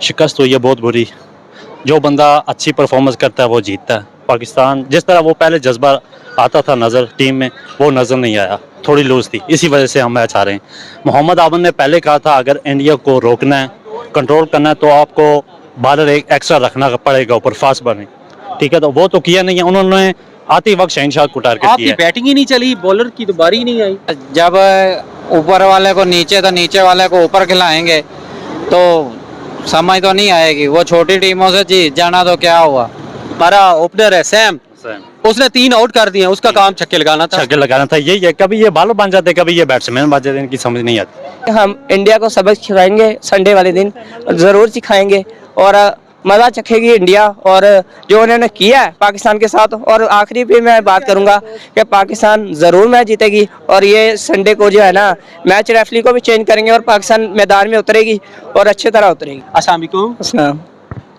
शिकस्त हुई है बहुत बुरी। जो बंदा अच्छी परफॉर्मेंस करता है वो जीतता है। पाकिस्तान जिस तरह वो पहले जज्बा आता था नज़र टीम में, वो नज़र नहीं आया, थोड़ी लूज थी, इसी वजह से हम मैच हारे हैं। मोहम्मद आबन ने पहले कहा था अगर इंडिया को रोकना है, कंट्रोल करना है, तो आपको बॉलर एक एक्स्ट्रा रखना पड़ेगा ऊपर, फास्ट बने, ठीक है। तो वो तो किया नहीं है उन्होंने, आते वक्त शहनशाह को टारगेट आपकी किया। बैटिंग ही नहीं चली, बॉलर की तो बारी ही नहीं आई। जब ऊपर वाले को नीचे तो नीचे वाले को ऊपर खिलाएंगे तो समझ तो नहीं आएगी। वो छोटी टीमों से जीत जाना तो क्या हुआ। हमारा ओपनर है सैम, उसने 3 आउट कर दिए, उसका काम छक्के लगाना था। छक्के लगाना था, यही है। कभी ये बॉलर बन जाते, कभी ये बैट्समैन बन जाते, इनकी समझ नहीं आती। हम इंडिया को सबक सिखाएंगे संडे वाले दिन, ज़रूर सिखाएंगे और मज़ा चखेगी इंडिया। और जो उन्होंने किया है पाकिस्तान के साथ, और आखिरी पे मैं बात करूंगा कि पाकिस्तान ज़रूर मैच जीतेगी। और ये संडे को जो है ना, मैच रेफरी को भी चेंज करेंगे और पाकिस्तान मैदान में उतरेगी और अच्छी तरह उतरेगी। अस्सलाम वालेकुम, अस्सलाम,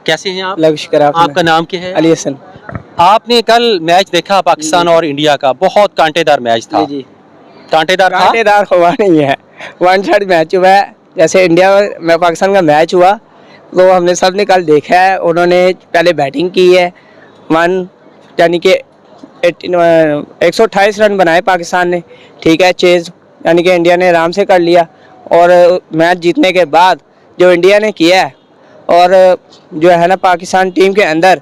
कैसे हैं आप? शुक्र। आपका नाम क्या है? अली हसन। आपने कल मैच देखा पाकिस्तान और इंडिया का, बहुत कांटेदार मैच था। जी, कांटेदार था। कांटेदार हुआ नहीं है, वन साइड मैच हुआ है। जैसे इंडिया में पाकिस्तान का मैच हुआ तो हमने सब ने कल देखा है। उन्होंने पहले बैटिंग की है, यानी कि 128 रन बनाए पाकिस्तान ने, ठीक है। चेज यानी कि इंडिया ने आराम से कर लिया। और मैच जीतने के बाद जो इंडिया ने किया है, और जो है ना पाकिस्तान टीम के अंदर,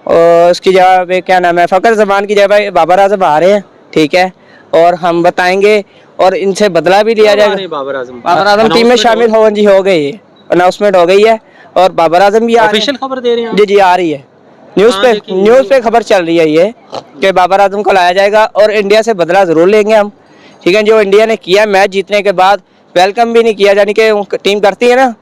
और उसकी जगह पे क्या नाम है, फ़खर जमान की जगह पे बाबर आजम आ रहे हैं, ठीक है। और हम बताएंगे और इनसे बदला भी लिया जाएगा। बाबर आजम टीम में शामिल हो गई, अनाउंसमेंट हो गई है। और बाबर आजम भी ऑफिशियल खबर दे रहे हैं। जी आ रही है, न्यूज़ पे खबर चल रही है ये कि बाबर आजम को लाया जाएगा और इंडिया से बदला ज़रूर लेंगे हम, ठीक है। जो इंडिया ने किया मैच जीतने के बाद, वेलकम भी नहीं किया, यानी कि टीम करती है ना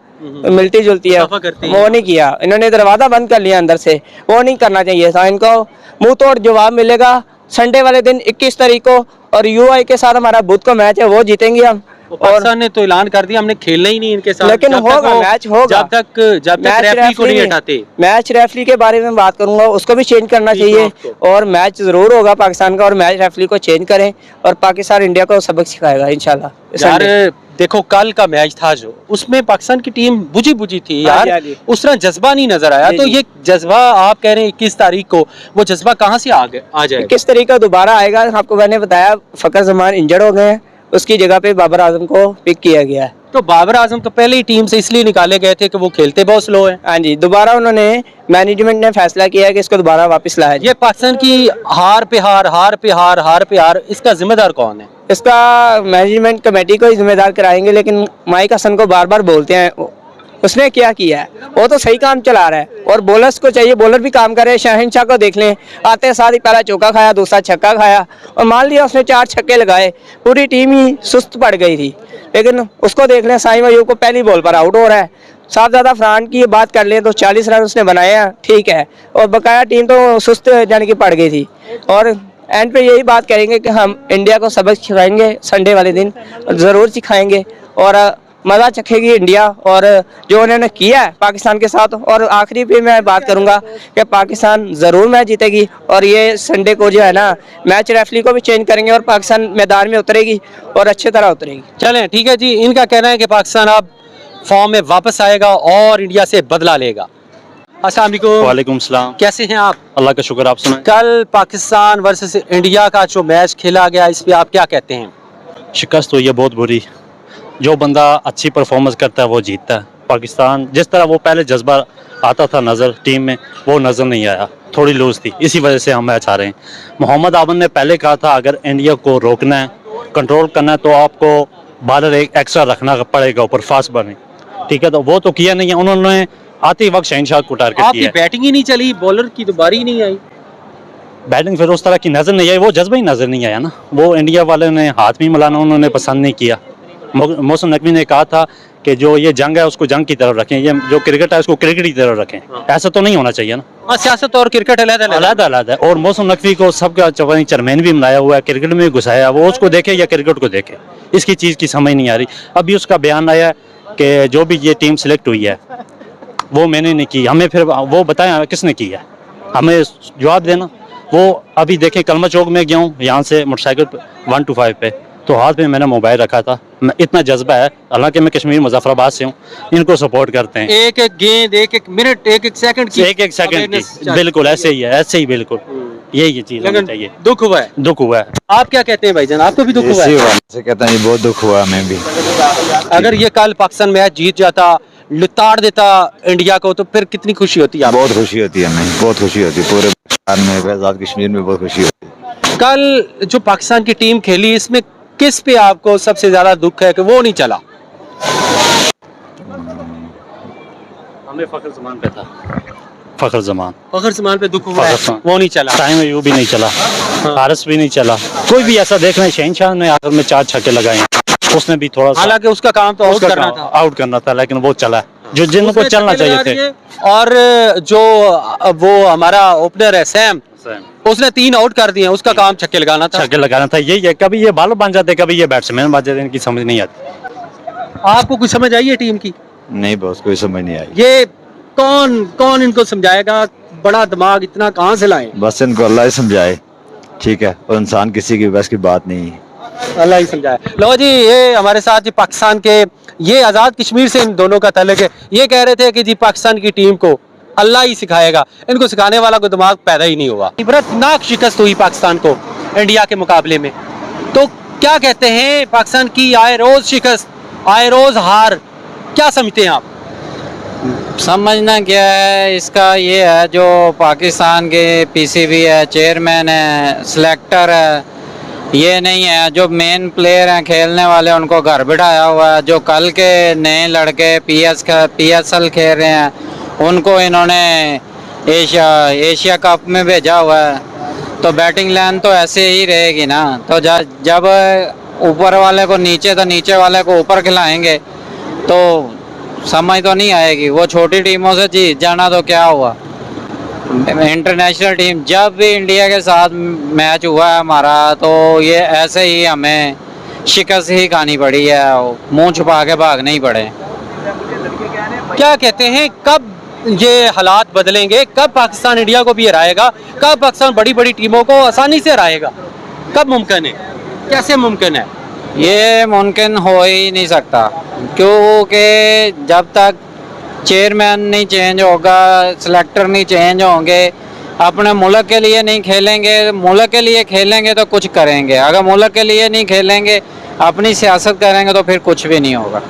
मिलती जुलती है, वो नहीं किया। इन्होंने दरवाज़ा बंद कर लिया अंदर से, वो नहीं करना चाहिए था। इनको मुंह तोड़ जवाब मिलेगा संडे वाले दिन 21 तारीख को। और यूआई के साथ हमारा बुध को मैच है, वो जीतेंगे हम। पाकिस्तान ने तो ऐलान कर दिया हमने खेलना ही नहीं इनके साथ, लेकिन होगा, मैच होगा जब तक रेफरी को नहीं हटाते। मैच रेफरी के बारे में बात करूंगा, उसको भी चेंज करना चाहिए। और मैच जरूर होगा पाकिस्तान का, और मैच रेफरी को चेंज करें और पाकिस्तान इंडिया को सबक सिखाएगा इंशाल्लाह। यार देखो कल का मैच था जो, उसमें पाकिस्तान की टीम बुझी थी यार, उस तरह जज्बा नहीं नजर आया। तो ये जज्बा आप कह रहे हैं 21 तारीख को, वो जज्बा कहाँ से आ जाएगा? 21 तारीख को दोबारा आएगा। आपको मैंने बताया फ़खर जमान इंजर्ड हो गए हैं, उसकी जगह पे बाबर आजम को पिक किया गया है। तो बाबर आजम को पहले ही टीम से इसलिए निकाले गए थे कि वो खेलते बहुत स्लो है। हाँ जी, दोबारा उन्होंने मैनेजमेंट ने फैसला किया है कि इसको दोबारा वापस लाया जाए। ये पाकिस्तान की हार पे हार, इसका जिम्मेदार कौन है? इसका मैनेजमेंट कमेटी को ही जिम्मेदार कराएंगे, लेकिन माइक हसन को बार बार बोलते हैं, उसने क्या किया है? वो तो सही काम चला रहा है। और बॉलर्स को चाहिए, बॉलर भी काम करे। शहनशाह को देख लें, आते साथ ही पहला चौका खाया, दूसरा छक्का खाया, और मान लिया उसने 4 छक्के लगाए, पूरी टीम ही सुस्त पड़ गई थी। लेकिन उसको देख लें, साइम अयूब को पहली बॉल पर आउट हो रहा है। साथ ज़्यादा फरहान की बात कर लें तो 40 रन उसने बनाए हैं, ठीक है। और बकाया टीम तो सुस्त यानी कि पड़ गई थी। और एंड पे यही बात करेंगे कि हम इंडिया को सबक सिखाएंगे संडे वाले दिन, ज़रूर सिखाएंगे। और मज़ा चखेगी इंडिया। और जो उन्होंने किया है पाकिस्तान के साथ, और आखिरी पे मैं बात करूंगा कि पाकिस्तान ज़रूर मैच जीतेगी। और ये संडे को जो है ना, मैच रेफरी को भी चेंज करेंगे और पाकिस्तान मैदान में उतरेगी और अच्छी तरह उतरेगी। चलें ठीक है जी, इनका कहना है कि पाकिस्तान अब फॉर्म में वापस आएगा और इंडिया से बदला लेगा। अस्सलाम वालेकुम। वालेकुम सलाम, कैसे हैं आप? अल्लाह का शुक्र, आप सुनाएं। कल पाकिस्तान वर्सेस इंडिया का जो मैच खेला गया, इस पे आप क्या कहते हैं? शिकस्त हुई है बहुत बुरी। जो बंदा अच्छी परफॉर्मेंस करता है वो जीतता है। पाकिस्तान जिस तरह वो पहले जज्बा आता था नज़र टीम में, वो नज़र नहीं आया, थोड़ी लूज थी, इसी वजह से हम मैच हारे हैं। मोहम्मद आबन ने पहले कहा था अगर इंडिया को रोकना है, कंट्रोल करना है, तो आपको बॉलर एक एक्स्ट्रा रखना पड़ेगा ऊपर, फास्ट बने, ठीक है। तो वो तो किया नहीं है उन्होंने, आते वक्त शहनशाह को टारगेट किया। आपकी बैटिंग ही नहीं चली, बॉलर की तो बारी ही नहीं आई। बैटिंग फिर उस तरह की नज़र नहीं आई, वो जज्बा ही नज़र नहीं आया ना। वो इंडिया वाले ने हाथ में मिलाना उन्होंने पसंद नहीं किया। मौसम नकवी ने कहा था कि जो ये जंग है उसको जंग की तरफ रखें, ये जो क्रिकेट है उसको क्रिकेट की तरफ रखें। ऐसा तो नहीं होना चाहिए ना। सियासत और क्रिकेट अलग है। और मौसम नकवी को सबका चेयरमैन भी मिलाया हुआ है, क्रिकेट में घुसाया, वो उसको देखे या क्रिकेट को देखे, इसकी चीज़ की समझ नहीं आ रही। अभी उसका बयान आया कि जो भी ये टीम सिलेक्ट हुई है वो मैंने नहीं की, हमें फिर वो बताया किसने की है, हमें जवाब देना। वो अभी देखें, कलमा चौक में गया हूँ यहाँ से मोटरसाइकिल 125 पे, तो हाथ में मैंने मोबाइल रखा था। मैं इतना जज्बा है, हालांकि मैं कश्मीर मुजफ्फराबाद से हूँ, इनको सपोर्ट करते हैं। एक एक गेंद, एक एक मिनट, एक एक सेकंड की एक एक सेकंड awareness की, चाहती बिल्कुल है। ऐसे ही है, ऐसे ही बिल्कुल यही चीज़ होनी लेकिन चाहिए। दुख हुआ है। दुख हुआ है। आप क्या कहते हैं भाईजान, आपको भी दुख हुआ इसी है? बात से कहता हूँ, ये बहुत दुख हुआ हमें भी। अगर ये कल पाकिस्तान मैच जीत जाता, लिताड़ देता इंडिया को, तो फिर कितनी खुशी होती आप? बहुत खुशी होती है हमें, बहुत खुशी होती है, पूरे पाकिस्तान में, आजाद कश्मीर में बहुत खुशी होती है। कल जो पाकिस्तान की टीम खेली, इसमें किस पे आपको सबसे ज्यादा दुख है कि वो नहीं चला? हमें फखर जमान पे था, फखर जमान, फखर जमान पे दुख हुआ फखर है, जमान। वो नहीं चला। टाइम अयूब भी नहीं चला, हारिस भी नहीं चला, कोई भी ऐसा देख रहे हैं। शहनशाह ने आखिर में 4 छक्के लगाए, उसने भी थोड़ा सा हालांकि उसका काम तो आउट उसका करना काम था, आउट करना था, लेकिन वो चला जो जिनको उसने चलना छक्के चाहिए लगा थे। दिए। और जो वो हमारा ओपनर है सैम, उसने 3 आउट कर दिए, उसका काम छक्के लगाना था। छक्के लगाना था, यही है। कभी ये बॉलर बन जाते, कभी ये बैट्समैन बन जाते, इनकी समझ नहीं आती। आपको कुछ समझ आई है टीम की? नहीं बॉस, कोई समझ नहीं आई। ये कौन कौन इनको समझाएगा? बड़ा दिमाग इतना कहाँ से लाए? बस इनको अल्लाह ही समझाए, ठीक है, और इंसान किसी की बस की बात नहीं है। अल्लाह ही समझाए। लो जी, ये हमारे साथ जी पाकिस्तान के, ये आज़ाद कश्मीर से इन दोनों का ताल्लुक है। ये कह रहे थे कि जी पाकिस्तान की टीम को अल्लाह ही सिखाएगा, इनको सिखाने वाला कोई दिमाग पैदा ही नहीं हुआ। इबरतनाक शिकस्त हुई पाकिस्तान को इंडिया के मुकाबले में। तो क्या कहते हैं, पाकिस्तान की आए रोज शिकस्त, आए रोज हार, क्या समझते हैं आप? समझना क्या है इसका, ये है जो पाकिस्तान के पीसीबी है, चेयरमैन है, सिलेक्टर है, ये नहीं है। जो मेन प्लेयर हैं खेलने वाले, उनको घर बिठाया हुआ है। जो कल के नए लड़के पीएसएल खेल रहे हैं, उनको इन्होंने एशिया कप में भेजा हुआ है। तो बैटिंग लाइन तो ऐसे ही रहेगी ना। तो जब ऊपर वाले को नीचे, तो नीचे वाले को ऊपर खिलाएंगे, तो समझ तो नहीं आएगी। वो छोटी टीमों से जीत जाना तो क्या हुआ। इंटरनेशनल टीम जब भी इंडिया के साथ मैच हुआ है हमारा, तो ये ऐसे ही हमें शिकस्त ही खानी पड़ी है, मुंह छुपा के भागने ही पड़े। क्या कहते हैं, कब ये हालात बदलेंगे? कब पाकिस्तान इंडिया को भी हराएगा? कब पाकिस्तान बड़ी बड़ी टीमों को आसानी से हराएगा? कब मुमकिन है? कैसे मुमकिन है? ये मुमकिन हो ही नहीं सकता, क्योंकि जब तक चेयरमैन नहीं चेंज होगा, सिलेक्टर नहीं चेंज होंगे, अपने मुल्क के लिए नहीं खेलेंगे। मुल्क के लिए खेलेंगे तो कुछ करेंगे, अगर मुल्क के लिए नहीं खेलेंगे, अपनी सियासत करेंगे, तो फिर कुछ भी नहीं होगा।